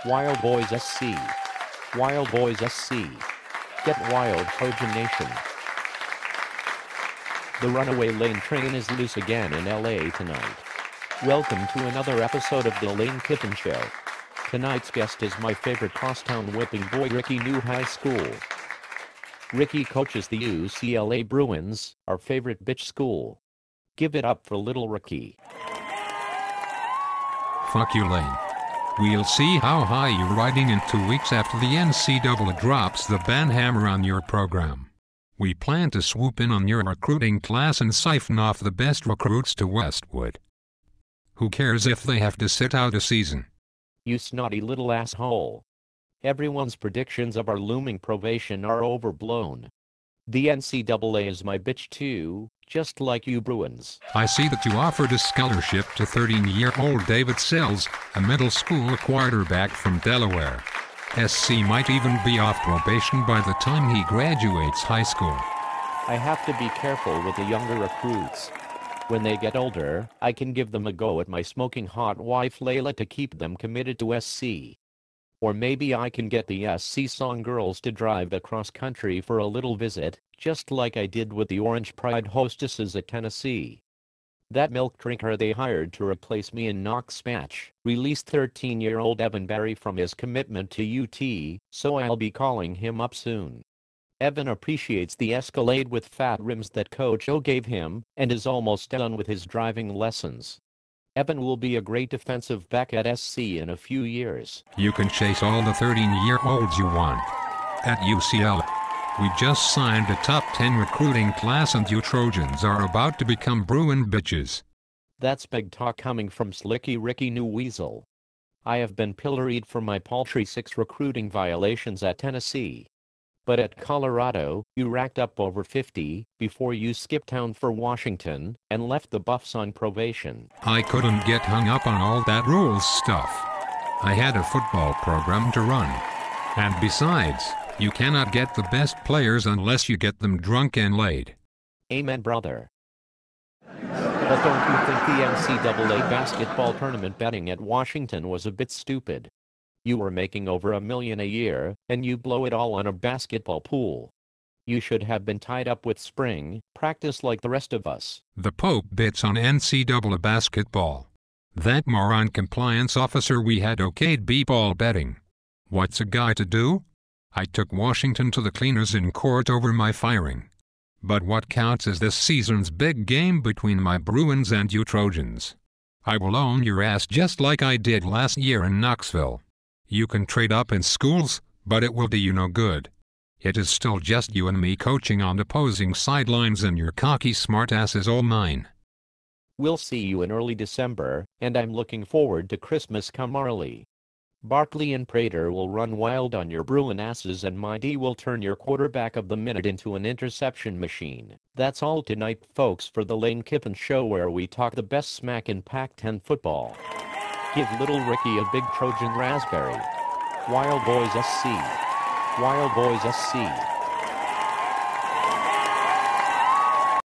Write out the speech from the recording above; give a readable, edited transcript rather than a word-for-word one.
Wild Boys SC. Wild Boys SC. Get wild, Trojan Nation. The runaway lane train is loose again in LA tonight. Welcome to another episode of the Lane Kiffin Show. Tonight's guest is my favorite crosstown whipping boy, Rick Neuheisel. Ricky coaches the UCLA Bruins, our favorite bitch school. Give it up for little Ricky. Fuck you, Lane. We'll see how high you're riding in 2 weeks after the NCAA drops the ban hammer on your program. We plan to swoop in on your recruiting class and siphon off the best recruits to Westwood. Who cares if they have to sit out a season? You snotty little asshole. Everyone's predictions of our looming probation are overblown. The NCAA is my bitch too, just like you Bruins. I see that you offered a scholarship to 13-year-old David Sells, a middle school quarterback from Delaware. SC might even be off probation by the time he graduates high school. I have to be careful with the younger recruits. When they get older, I can give them a go at my smoking hot wife Layla to keep them committed to SC. Or maybe I can get the SC song girls to drive across country for a little visit, just like I did with the Orange Pride hostesses at Tennessee. That milk drinker they hired to replace me in Knox Match released 13-year-old Evan Barry from his commitment to UT, so I'll be calling him up soon. Evan appreciates the Escalade with fat rims that Coach O gave him, and is almost done with his driving lessons. Evan will be a great defensive back at SC in a few years. You can chase all the 13-year-olds you want. At UCLA, we just signed a top 10 recruiting class and you Trojans are about to become Bruin bitches. That's big talk coming from Slicky Ricky Neuheisel. I have been pilloried for my paltry 6 recruiting violations at Tennessee. But at Colorado, you racked up over 50 before you skipped town for Washington and left the Buffs on probation. I couldn't get hung up on all that rules stuff. I had a football program to run. And besides, you cannot get the best players unless you get them drunk and laid. Amen, brother. But don't you think the NCAA basketball tournament betting at Washington was a bit stupid? You were making over $1 million a year, and you blow it all on a basketball pool. You should have been tied up with spring practice like the rest of us. The Pope bits on NCAA basketball. That moron compliance officer we had okayed b-ball betting. What's a guy to do? I took Washington to the cleaners in court over my firing. But what counts is this season's big game between my Bruins and you Trojans. I will own your ass just like I did last year in Knoxville. You can trade up in schools, but it will do you no good. It is still just you and me coaching on opposing sidelines and your cocky smartass is all mine. We'll see you in early December, and I'm looking forward to Christmas come early. Barkley and Prater will run wild on your Bruin asses and my D will turn your quarterback of the minute into an interception machine. That's all tonight, folks, for the Lane Kiffin Show, where we talk the best smack in Pac-10 football. Give little Ricky a big Trojan raspberry. Wild Boys SC. Wild Boys SC.